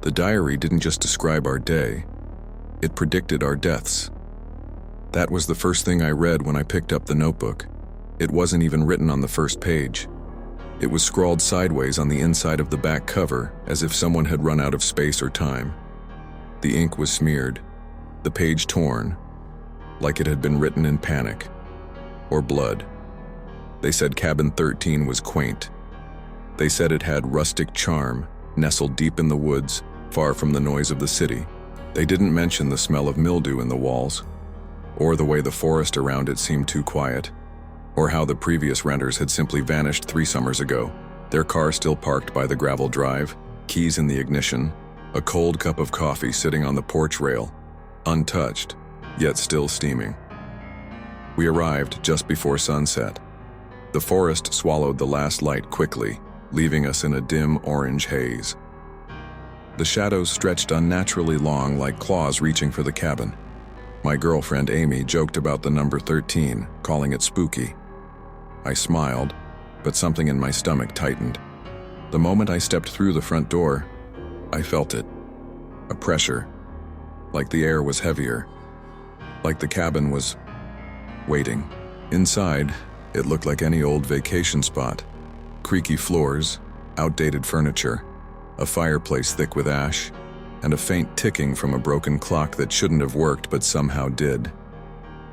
The diary didn't just describe our day, it predicted our deaths. That was the first thing I read when I picked up the notebook. It wasn't even written on the first page. It was scrawled sideways on the inside of the back cover, as if someone had run out of space or time. The ink was smeared, the page torn, like it had been written in panic or blood. They said Cabin 13 was quaint. They said it had rustic charm, nestled deep in the woods, far from the noise of the city. They didn't mention the smell of mildew in the walls, or the way the forest around it seemed too quiet, or how the previous renters had simply vanished 3 summers ago, their car still parked by the gravel drive, keys in the ignition, a cold cup of coffee sitting on the porch rail, untouched, yet still steaming. We arrived just before sunset. The forest swallowed the last light quickly, leaving us in a dim orange haze. The shadows stretched unnaturally long like claws reaching for the cabin. My girlfriend Amy joked about the number 13, calling it spooky. I smiled, but something in my stomach tightened. The moment I stepped through the front door, I felt it. A pressure, like the air was heavier, like the cabin was waiting. Inside, it looked like any old vacation spot. Creaky floors, outdated furniture, a fireplace thick with ash, and a faint ticking from a broken clock that shouldn't have worked but somehow did.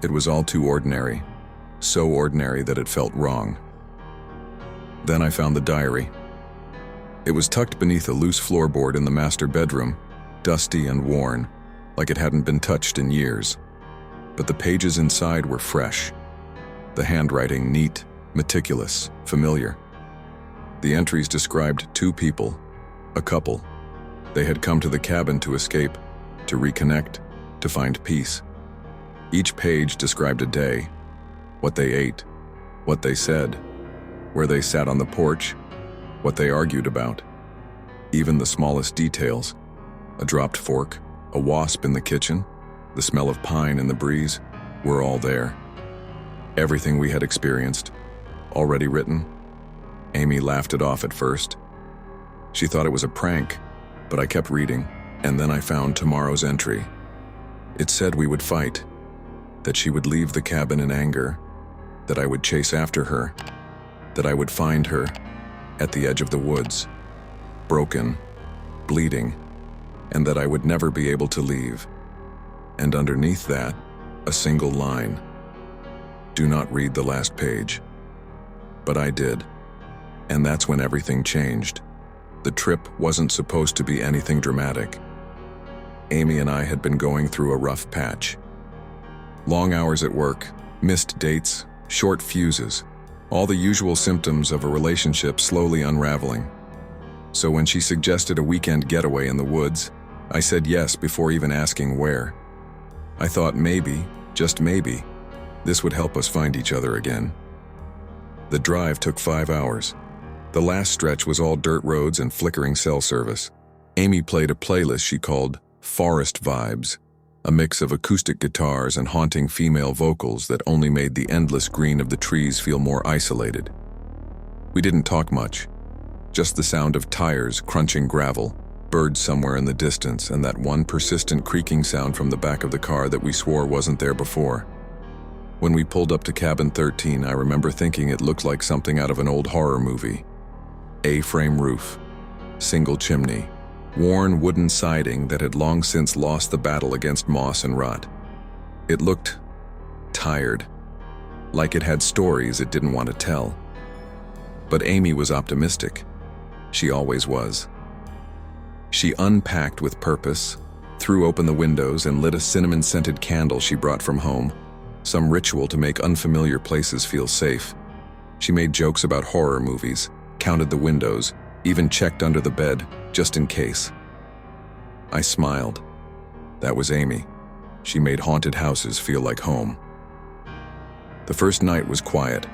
It was all too ordinary, so ordinary that it felt wrong. Then I found the diary. It was tucked beneath a loose floorboard in the master bedroom, dusty and worn, like it hadn't been touched in years. But the pages inside were fresh. The handwriting neat, meticulous, familiar. The entries described 2 people, a couple. They had come to the cabin to escape, to reconnect, to find peace. Each page described a day, what they ate, what they said, where they sat on the porch, what they argued about. Even the smallest details, a dropped fork, a wasp in the kitchen, the smell of pine in the breeze, were all there. Everything we had experienced, already written. Amy laughed it off at first. She thought it was a prank, but I kept reading, and then I found tomorrow's entry. It said we would fight, that she would leave the cabin in anger, that I would chase after her, that I would find her at the edge of the woods, broken, bleeding, and that I would never be able to leave. And underneath that, a single line. Do not read the last page. But I did, and that's when everything changed. The trip wasn't supposed to be anything dramatic. Amy and I had been going through a rough patch. Long hours at work, missed dates, short fuses, all the usual symptoms of a relationship slowly unraveling. So when she suggested a weekend getaway in the woods, I said yes before even asking where. I thought maybe, just maybe, this would help us find each other again. The drive took 5 hours. The last stretch was all dirt roads and flickering cell service. Amy played a playlist she called Forest Vibes, a mix of acoustic guitars and haunting female vocals that only made the endless green of the trees feel more isolated. We didn't talk much, just the sound of tires crunching gravel, birds somewhere in the distance, and that one persistent creaking sound from the back of the car that we swore wasn't there before. When we pulled up to Cabin 13, I remember thinking it looked like something out of an old horror movie. A-frame roof, single chimney, worn wooden siding that had long since lost the battle against moss and rot. It looked tired, like it had stories it didn't want to tell. But Amy was optimistic. She always was. She unpacked with purpose, threw open the windows and lit a cinnamon-scented candle she brought from home, some ritual to make unfamiliar places feel safe. She made jokes about horror movies, counted the windows, even checked under the bed, just in case. I smiled. That was Amy. She made haunted houses feel like home. The first night was quiet.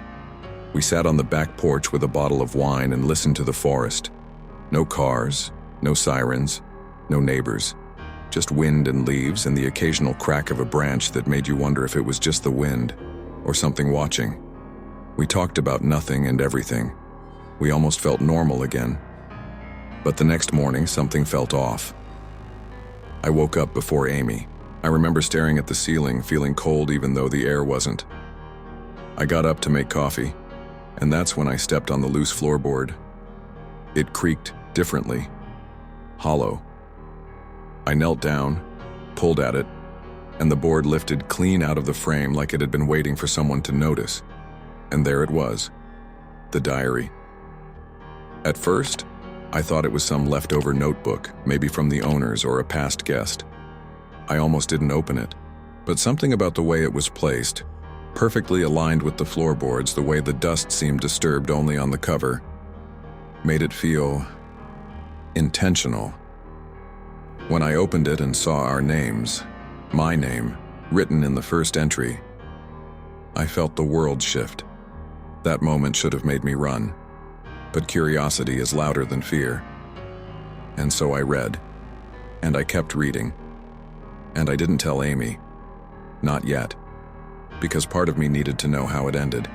We sat on the back porch with a bottle of wine and listened to the forest. No cars, no sirens, no neighbors. Just wind and leaves and the occasional crack of a branch that made you wonder if it was just the wind or something watching. We talked about nothing and everything. We almost felt normal again. But the next morning, something felt off. I woke up before Amy. I remember staring at the ceiling, feeling cold even though the air wasn't. I got up to make coffee, and that's when I stepped on the loose floorboard. It creaked differently, hollow. I knelt down, pulled at it, and the board lifted clean out of the frame like it had been waiting for someone to notice. And there it was, the diary. At first, I thought it was some leftover notebook, maybe from the owners or a past guest. I almost didn't open it, but something about the way it was placed, perfectly aligned with the floorboards, the way the dust seemed disturbed only on the cover, made it feel intentional. When I opened it and saw our names, my name, written in the first entry, I felt the world shift. That moment should have made me run, but curiosity is louder than fear. And so I read, and I kept reading. And I didn't tell Amy. Not yet, because part of me needed to know how it ended.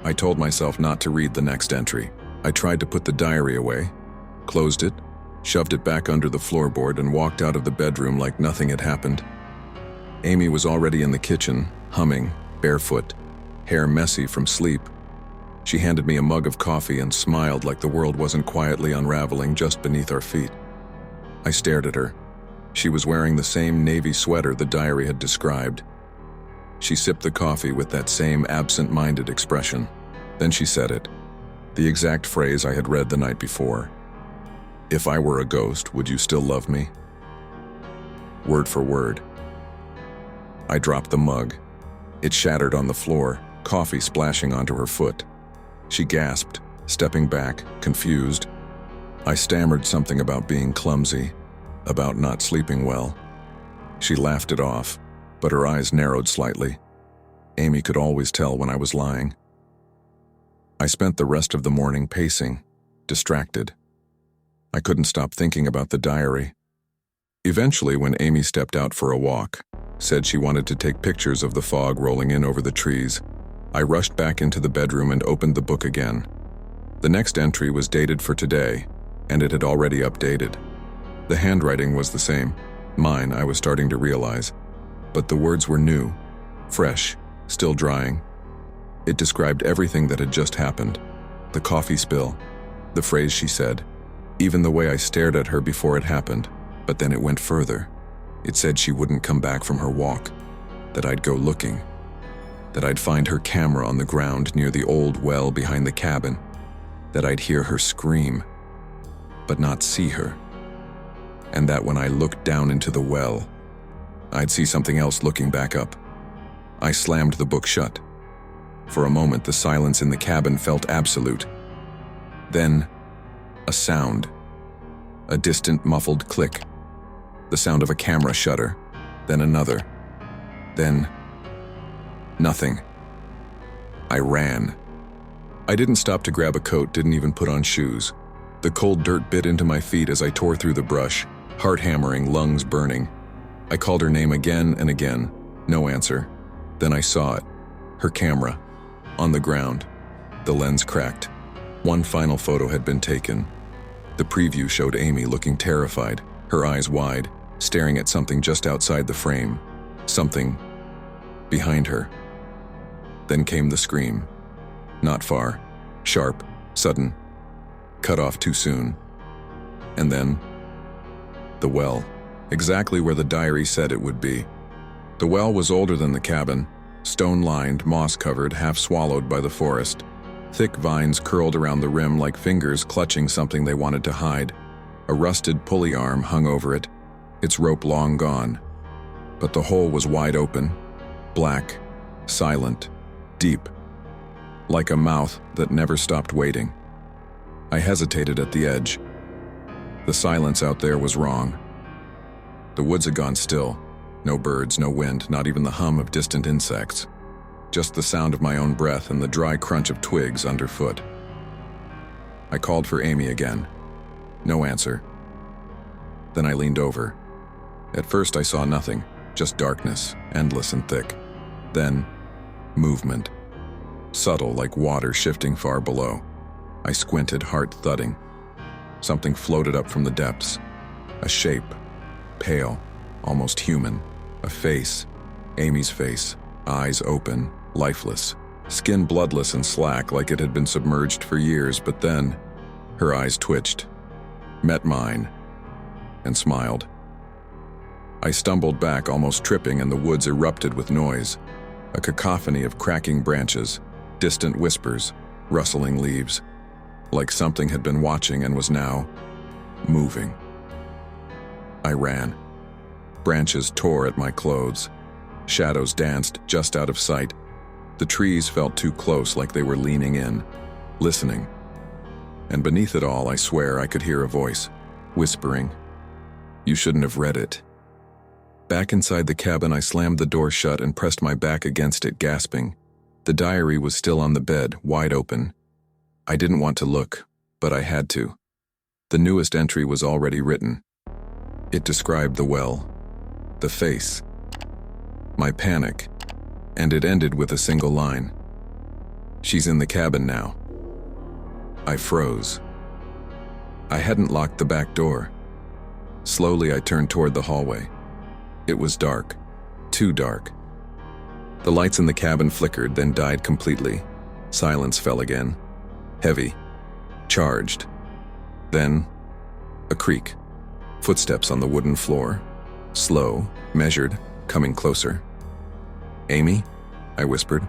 I told myself not to read the next entry. I tried to put the diary away, closed it, shoved it back under the floorboard, and walked out of the bedroom like nothing had happened. Amy was already in the kitchen, humming, barefoot, hair messy from sleep. She handed me a mug of coffee and smiled like the world wasn't quietly unraveling just beneath our feet. I stared at her. She was wearing the same navy sweater the diary had described. She sipped the coffee with that same absent-minded expression. Then she said it, the exact phrase I had read the night before. "If I were a ghost, would you still love me?" Word for word. I dropped the mug. It shattered on the floor, coffee splashing onto her foot. She gasped, stepping back, confused. I stammered something about being clumsy, about not sleeping well. She laughed it off, but her eyes narrowed slightly. Amy could always tell when I was lying. I spent the rest of the morning pacing, distracted. I couldn't stop thinking about the diary. Eventually, when Amy stepped out for a walk, said she wanted to take pictures of the fog rolling in over the trees, I rushed back into the bedroom and opened the book again. The next entry was dated for today, and it had already updated. The handwriting was the same. Mine, I was starting to realize. But the words were new, fresh, still drying. It described everything that had just happened. The coffee spill, the phrase she said, even the way I stared at her before it happened. But then it went further. It said she wouldn't come back from her walk, that I'd go looking, that I'd find her camera on the ground near the old well behind the cabin, that I'd hear her scream, but not see her, and that when I looked down into the well, I'd see something else looking back up. I slammed the book shut. For a moment, the silence in the cabin felt absolute. Then, a sound, a distant muffled click, the sound of a camera shutter, then another, then nothing. I ran. I didn't stop to grab a coat, didn't even put on shoes. The cold dirt bit into my feet as I tore through the brush, heart hammering, lungs burning. I called her name again and again. No answer. Then I saw it. Her camera. On the ground. The lens cracked. One final photo had been taken. The preview showed Amy looking terrified, her eyes wide, staring at something just outside the frame. Something behind her. Then came the scream. Not far. Sharp. Sudden. Cut off too soon. And then the well. Exactly where the diary said it would be. The well was older than the cabin, stone-lined, moss-covered, half-swallowed by the forest. Thick vines curled around the rim like fingers clutching something they wanted to hide. A rusted pulley arm hung over it, its rope long gone. But the hole was wide open, black, silent, deep, like a mouth that never stopped waiting. I hesitated at the edge. The silence out there was wrong. The woods had gone still. No birds, no wind, not even the hum of distant insects. Just the sound of my own breath and the dry crunch of twigs underfoot. I called for Amy again. No answer. Then I leaned over. At first I saw nothing, just darkness, endless and thick. Then, movement. Subtle, like water shifting far below. I squinted, heart thudding. Something floated up from the depths. A shape, pale, almost human. A face, Amy's face, eyes open, lifeless, skin bloodless and slack like it had been submerged for years, but then her eyes twitched, met mine, and smiled. I stumbled back, almost tripping, and the woods erupted with noise, a cacophony of cracking branches, distant whispers, rustling leaves, like something had been watching and was now moving. I ran. Branches tore at my clothes. Shadows danced just out of sight. The trees felt too close, like they were leaning in, listening. And beneath it all, I swear I could hear a voice, whispering, "You shouldn't have read it." Back inside the cabin, I slammed the door shut and pressed my back against it, gasping. The diary was still on the bed, wide open. I didn't want to look, but I had to. The newest entry was already written. It described the well, the face, my panic, and it ended with a single line. "She's in the cabin now." I froze. I hadn't locked the back door. Slowly, I turned toward the hallway. It was dark, too dark. The lights in the cabin flickered, then died completely. Silence fell again, heavy, charged. Then, a creak, footsteps on the wooden floor, slow, measured, coming closer. "Amy?" I whispered.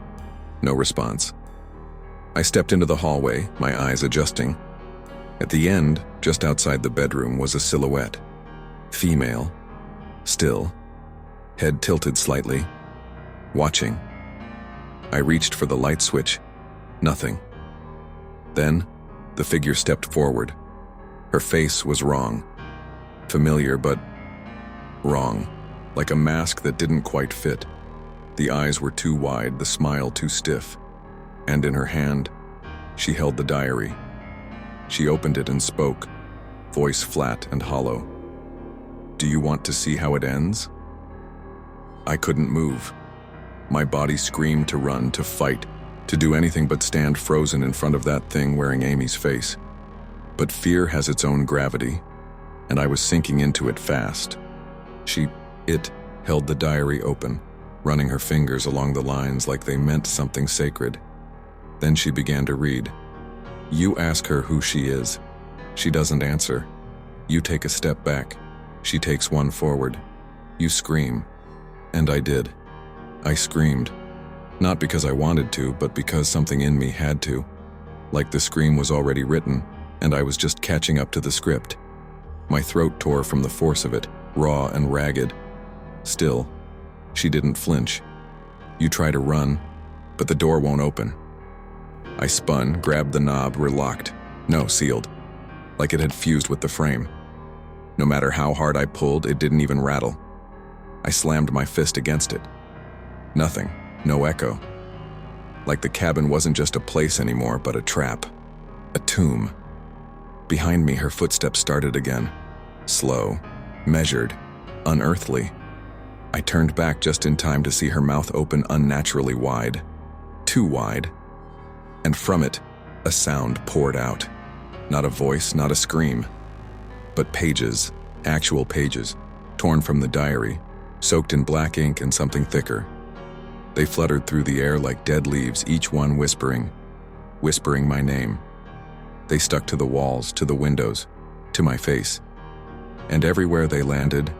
No response. I stepped into the hallway, my eyes adjusting. At the end, just outside the bedroom, was a silhouette. Female, still, head tilted slightly, watching. I reached for the light switch. Nothing. Then, the figure stepped forward. Her face was wrong. Familiar, but wrong. Like a mask that didn't quite fit. The eyes were too wide, the smile too stiff. And in her hand, she held the diary. She opened it and spoke, voice flat and hollow. "Do you want to see how it ends?" I couldn't move. My body screamed to run, to fight, to do anything but stand frozen in front of that thing wearing Amy's face. But fear has its own gravity, and I was sinking into it fast. It held the diary open, running her fingers along the lines like they meant something sacred. Then she began to read. "You ask her who she is. She doesn't answer. You take a step back. She takes one forward. You scream." And I did. I screamed. Not because I wanted to, but because something in me had to. Like the scream was already written, and I was just catching up to the script. My throat tore from the force of it, raw and ragged. Still, she didn't flinch. You try to run, but the door won't open. I spun, grabbed the knob, relocked. No, sealed. Like it had fused with the frame. No matter how hard I pulled, it didn't even rattle. I slammed my fist against it. Nothing, no echo. Like the cabin wasn't just a place anymore, but a trap. A tomb. Behind me, her footsteps started again. Slow, measured, unearthly. I turned back just in time to see her mouth open unnaturally wide. Too wide. And from it, a sound poured out. Not a voice, not a scream. But pages, actual pages, torn from the diary, soaked in black ink and something thicker. They fluttered through the air like dead leaves, each one whispering my name. They stuck to the walls, to the windows, to my face. And everywhere they landed,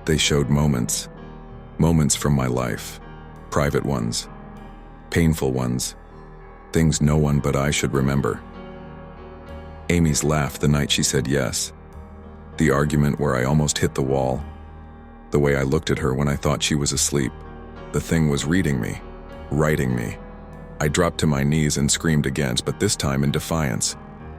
they showed moments. Moments from my life. Private ones. Painful ones. Things no one but I should remember. Amy's laugh the night she said yes. The argument where I almost hit the wall. The way I looked at her when I thought she was asleep. The thing was reading me, writing me. I dropped to my knees and screamed again, but this time in defiance.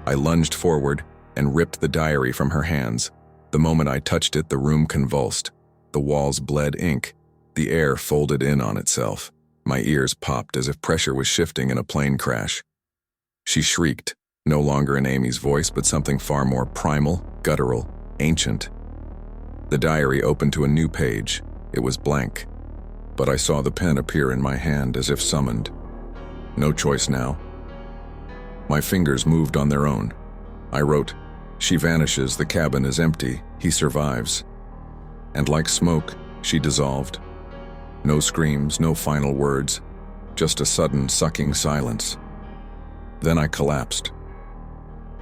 I lunged forward and ripped the diary from her hands. The moment I touched it, the room convulsed. The walls bled ink. The air folded in on itself. My ears popped as if pressure was shifting in a plane crash. She shrieked, no longer in Amy's voice, but something far more primal, guttural, ancient. The diary opened to a new page. It was blank. But I saw the pen appear in my hand as if summoned. No choice now. My fingers moved on their own. I wrote, "She vanishes, the cabin is empty, he survives." And like smoke, she dissolved. No screams, no final words, just a sudden, sucking silence. Then I collapsed.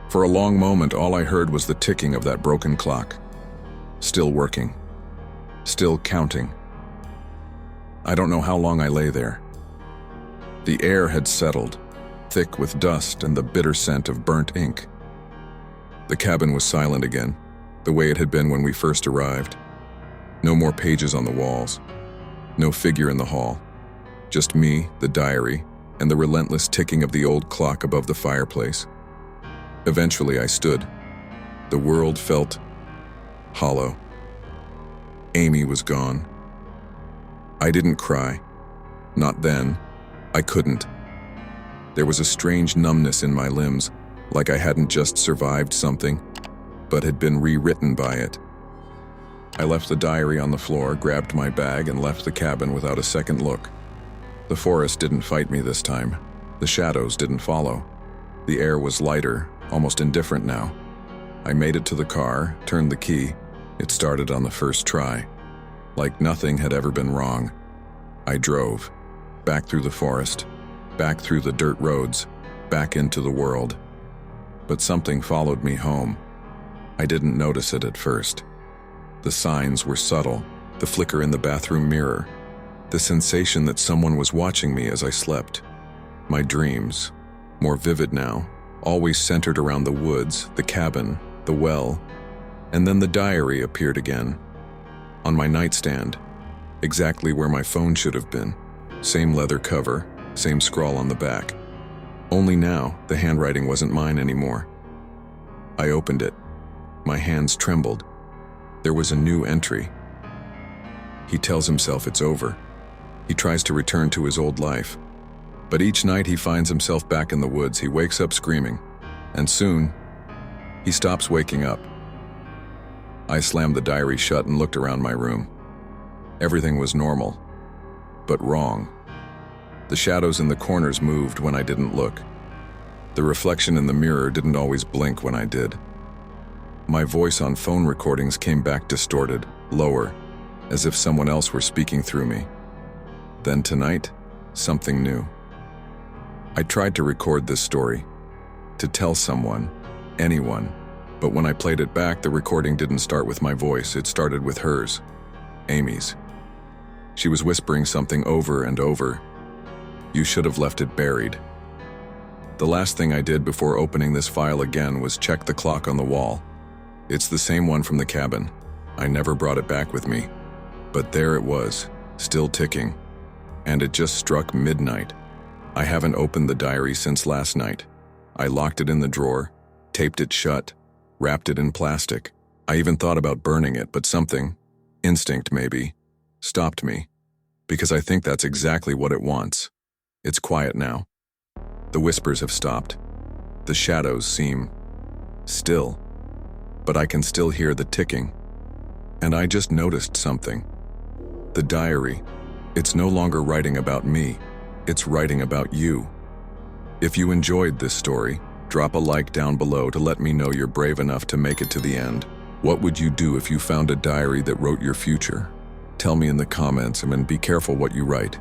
For a long moment, all I heard was the ticking of that broken clock. Still working. Still counting. I don't know how long I lay there. The air had settled, thick with dust and the bitter scent of burnt ink. The cabin was silent again, the way it had been when we first arrived. No more pages on the walls. No figure in the hall. Just me, the diary, and the relentless ticking of the old clock above the fireplace. Eventually I stood. The world felt hollow. Amy was gone. I didn't cry. Not then. I couldn't. There was a strange numbness in my limbs, like I hadn't just survived something, but had been rewritten by it. I left the diary on the floor, grabbed my bag, and left the cabin without a second look. The forest didn't fight me this time. The shadows didn't follow. The air was lighter, almost indifferent now. I made it to the car, turned the key. It started on the first try. Like nothing had ever been wrong. I drove, back through the forest, back through the dirt roads, back into the world. But something followed me home. I didn't notice it at first. The signs were subtle, the flicker in the bathroom mirror, the sensation that someone was watching me as I slept. My dreams, more vivid now, always centered around the woods, the cabin, the well, and then the diary appeared again. On my nightstand, exactly where my phone should have been. Same leather cover, same scrawl on the back. Only now, the handwriting wasn't mine anymore. I opened it. My hands trembled. There was a new entry. He tells himself it's over. He tries to return to his old life. But each night he finds himself back in the woods. He wakes up screaming. And soon, he stops waking up. I slammed the diary shut and looked around my room. Everything was normal, but wrong. The shadows in the corners moved when I didn't look. The reflection in the mirror didn't always blink when I did. My voice on phone recordings came back distorted, lower, as if someone else were speaking through me. Then tonight, something new. I tried to record this story, to tell someone, anyone, but when I played it back, the recording didn't start with my voice, it started with hers, Amy's. She was whispering something over and over. You should have left it buried. The last thing I did before opening this file again was check the clock on the wall. It's the same one from the cabin. I never brought it back with me. But there it was, still ticking. And it just struck midnight. I haven't opened the diary since last night. I locked it in the drawer, taped it shut, wrapped it in plastic. I even thought about burning it, but something, instinct maybe, stopped me. Because I think that's exactly what it wants. It's quiet now. The whispers have stopped. The shadows seem still. But I can still hear the ticking. And I just noticed something. The diary. It's no longer writing about me. It's writing about you. If you enjoyed this story, drop a like down below to let me know you're brave enough to make it to the end. What would you do if you found a diary that wrote your future? Tell me in the comments and be careful what you write.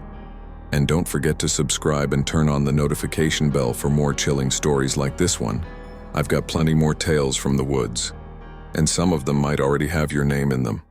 And don't forget to subscribe and turn on the notification bell for more chilling stories like this one. I've got plenty more tales from the woods. And some of them might already have your name in them.